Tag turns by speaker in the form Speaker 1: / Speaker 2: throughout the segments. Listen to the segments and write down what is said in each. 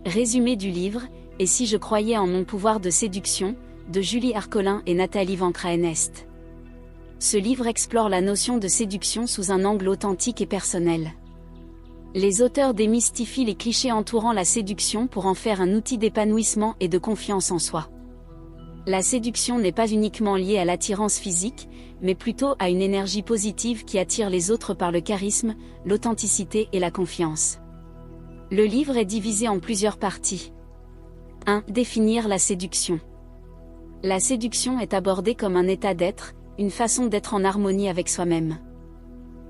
Speaker 1: Résumé du livre « Et si je croyais en mon pouvoir de séduction » de Julie Arcolin et Nathalie Vancraenest. Ce livre explore la notion de séduction sous un angle authentique et personnel. Les auteurs démystifient les clichés entourant la séduction pour en faire un outil d'épanouissement et de confiance en soi. La séduction n'est pas uniquement liée à l'attirance physique, mais plutôt à une énergie positive qui attire les autres par le charisme, l'authenticité et la confiance. Le livre est divisé en plusieurs parties. 1. Définir la séduction. La séduction est abordée comme un état d'être, une façon d'être en harmonie avec soi-même.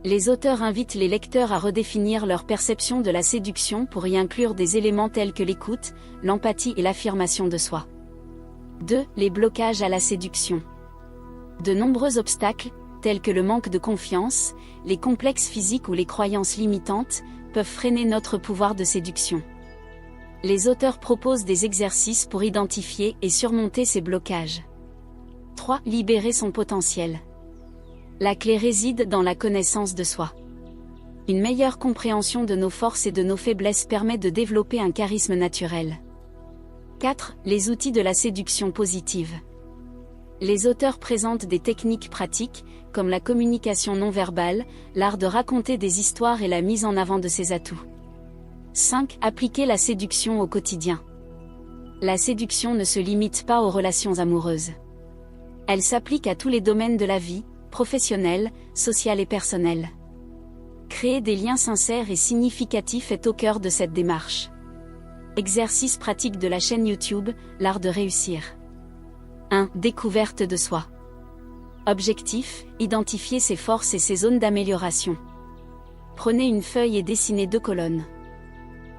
Speaker 1: Les auteurs invitent les lecteurs à redéfinir leur perception de la séduction pour y inclure des éléments tels que l'écoute, l'empathie et l'affirmation de soi. 2. Les blocages à la séduction. De nombreux obstacles, tels que le manque de confiance, les complexes physiques ou les croyances limitantes, peuvent freiner notre pouvoir de séduction. Les auteurs proposent des exercices pour identifier et surmonter ces blocages. 3. Libérer son potentiel. La clé réside dans la connaissance de soi. Une meilleure compréhension de nos forces et de nos faiblesses permet de développer un charisme naturel. 4. Les outils de la séduction positive. Les auteurs présentent des techniques pratiques, comme la communication non verbale, l'art de raconter des histoires et la mise en avant de ses atouts. 5. Appliquer la séduction au quotidien. La séduction ne se limite pas aux relations amoureuses. Elle s'applique à tous les domaines de la vie, professionnelle, sociale et personnelle. Créer des liens sincères et significatifs est au cœur de cette démarche. Exercice pratique de la chaîne YouTube, l'art de réussir. 1. Découverte de soi. Objectif, identifier ses forces et ses zones d'amélioration. Prenez une feuille et dessinez 2 colonnes.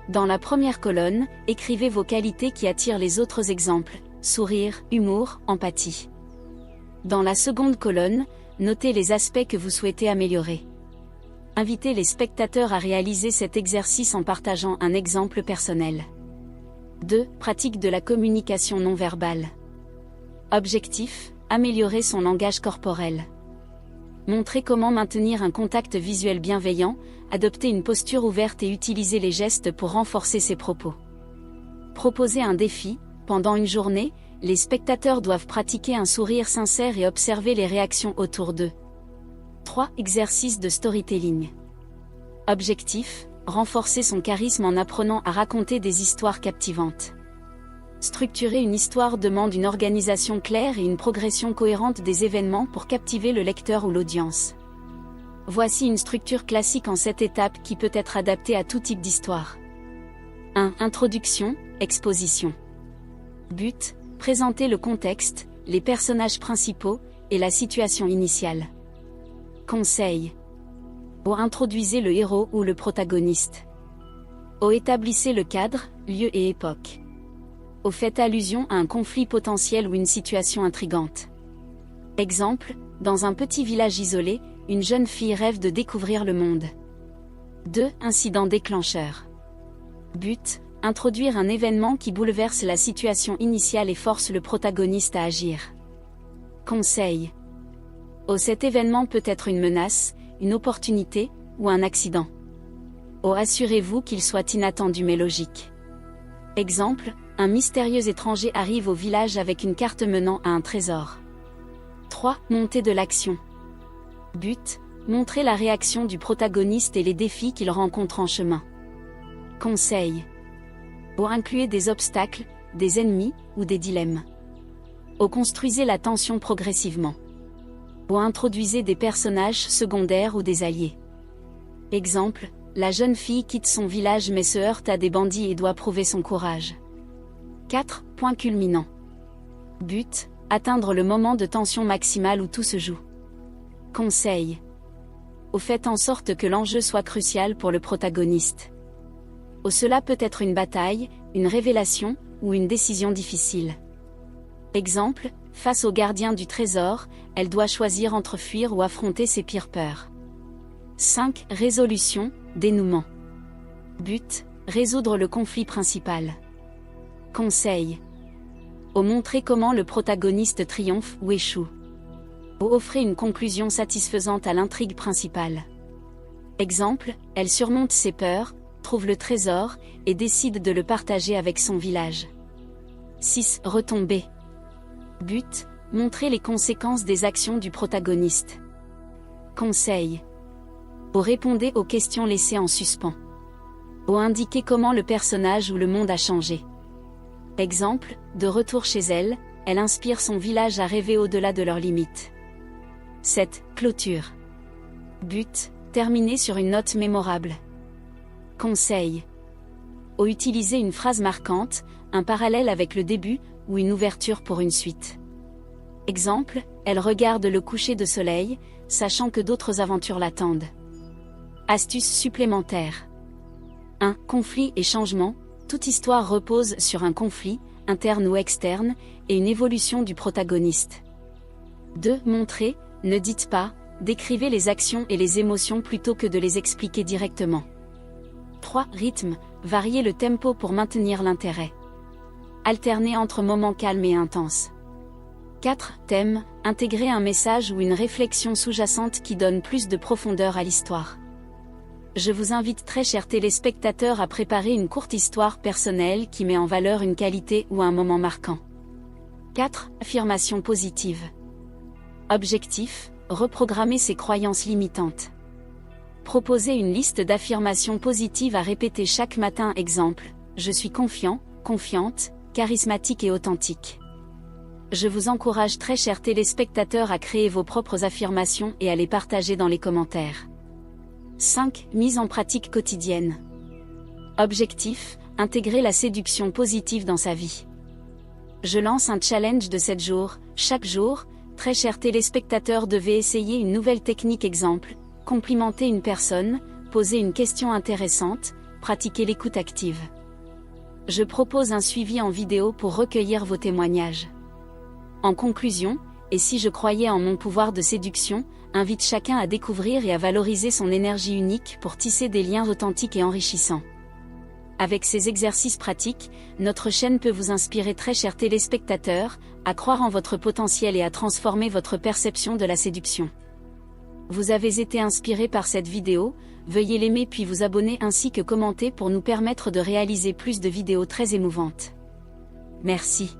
Speaker 1: Dans la première colonne, écrivez vos qualités qui attirent les autres exemples, sourire, humour, empathie. Dans la seconde colonne, notez les aspects que vous souhaitez améliorer. Invitez les spectateurs à réaliser cet exercice en partageant un exemple personnel. 2. Pratique de la communication non verbale. Objectif, améliorer son langage corporel. Montrez comment maintenir un contact visuel bienveillant, adopter une posture ouverte et utiliser les gestes pour renforcer ses propos. Proposez un défi. Pendant une journée, les spectateurs doivent pratiquer un sourire sincère et observer les réactions autour d'eux. 3. Exercice de storytelling. Objectif, renforcer son charisme en apprenant à raconter des histoires captivantes. Structurer une histoire demande une organisation claire et une progression cohérente des événements pour captiver le lecteur ou l'audience. Voici une structure classique en 7 étapes qui peut être adaptée à tout type d'histoire. 1. Introduction, exposition. But, présenter le contexte, les personnages principaux, et la situation initiale. Conseil. O. Introduisez le héros ou le protagoniste. O. Établissez le cadre, lieu et époque. O. Faites allusion à un conflit potentiel ou une situation intrigante. Exemple, dans un petit village isolé, une jeune fille rêve de découvrir le monde. 2. Incident déclencheur. But, introduire un événement qui bouleverse la situation initiale et force le protagoniste à agir. Conseil. O. Cet événement peut être une menace, une opportunité, ou un accident. O. Assurez-vous qu'il soit inattendu mais logique. Exemple, un mystérieux étranger arrive au village avec une carte menant à un trésor. 3. Montée de l'action. But, montrer la réaction du protagoniste et les défis qu'il rencontre en chemin. Conseil. O. Incluez des obstacles, des ennemis, ou des dilemmes. O. Construisez la tension progressivement. O. Introduisez des personnages secondaires ou des alliés. Exemple, la jeune fille quitte son village mais se heurte à des bandits et doit prouver son courage. 4. Point culminant. But, atteindre le moment de tension maximale où tout se joue. Conseil. O. Faites en sorte que l'enjeu soit crucial pour le protagoniste. O. Cela peut être une bataille, une révélation, ou une décision difficile. Exemple, face au gardien du trésor, elle doit choisir entre fuir ou affronter ses pires peurs. 5. Résolution, dénouement. But, résoudre le conflit principal. Conseil. O. Montrer comment le protagoniste triomphe ou échoue. O. Offrez une conclusion satisfaisante à l'intrigue principale. Exemple, elle surmonte ses peurs, trouve le trésor, et décide de le partager avec son village. 6. Retombées. But, montrer les conséquences des actions du protagoniste. Conseil. O. Répondez aux questions laissées en suspens. O. Indiquez comment le personnage ou le monde a changé. Exemple, de retour chez elle, elle inspire son village à rêver au-delà de leurs limites. 7. Clôture. But, terminer sur une note mémorable. Conseil. O. Utiliser une phrase marquante, un parallèle avec le début, ou une ouverture pour une suite. Exemple, elle regarde le coucher de soleil, sachant que d'autres aventures l'attendent. Astuce supplémentaire. 1. Conflit et changement. Toute histoire repose sur un conflit, interne ou externe, et une évolution du protagoniste. 2. Montrer, ne dites pas, décrivez les actions et les émotions plutôt que de les expliquer directement. 3. Rythme, variez le tempo pour maintenir l'intérêt. Alternez entre moments calmes et intenses. 4. Thème, intégrer un message ou une réflexion sous-jacente qui donne plus de profondeur à l'histoire. Je vous invite très chers téléspectateurs à préparer une courte histoire personnelle qui met en valeur une qualité ou un moment marquant. 4. Affirmation positive. Objectif, reprogrammer ses croyances limitantes. Proposez une liste d'affirmations positives à répéter chaque matin. Exemple, je suis confiant, confiante, charismatique et authentique. Je vous encourage très chers téléspectateurs à créer vos propres affirmations et à les partager dans les commentaires. 5. Mise en pratique quotidienne. Objectif, intégrer la séduction positive dans sa vie. Je lance un challenge de 7 jours. Chaque jour, très chers téléspectateurs devez essayer une nouvelle technique. Exemple, complimenter une personne, poser une question intéressante, pratiquer l'écoute active. Je propose un suivi en vidéo pour recueillir vos témoignages. En conclusion, et si je croyais en mon pouvoir de séduction, invite chacun à découvrir et à valoriser son énergie unique pour tisser des liens authentiques et enrichissants. Avec ces exercices pratiques, notre chaîne peut vous inspirer très chers téléspectateurs, à croire en votre potentiel et à transformer votre perception de la séduction. Vous avez été inspiré par cette vidéo, veuillez l'aimer puis vous abonner ainsi que commenter pour nous permettre de réaliser plus de vidéos très émouvantes. Merci.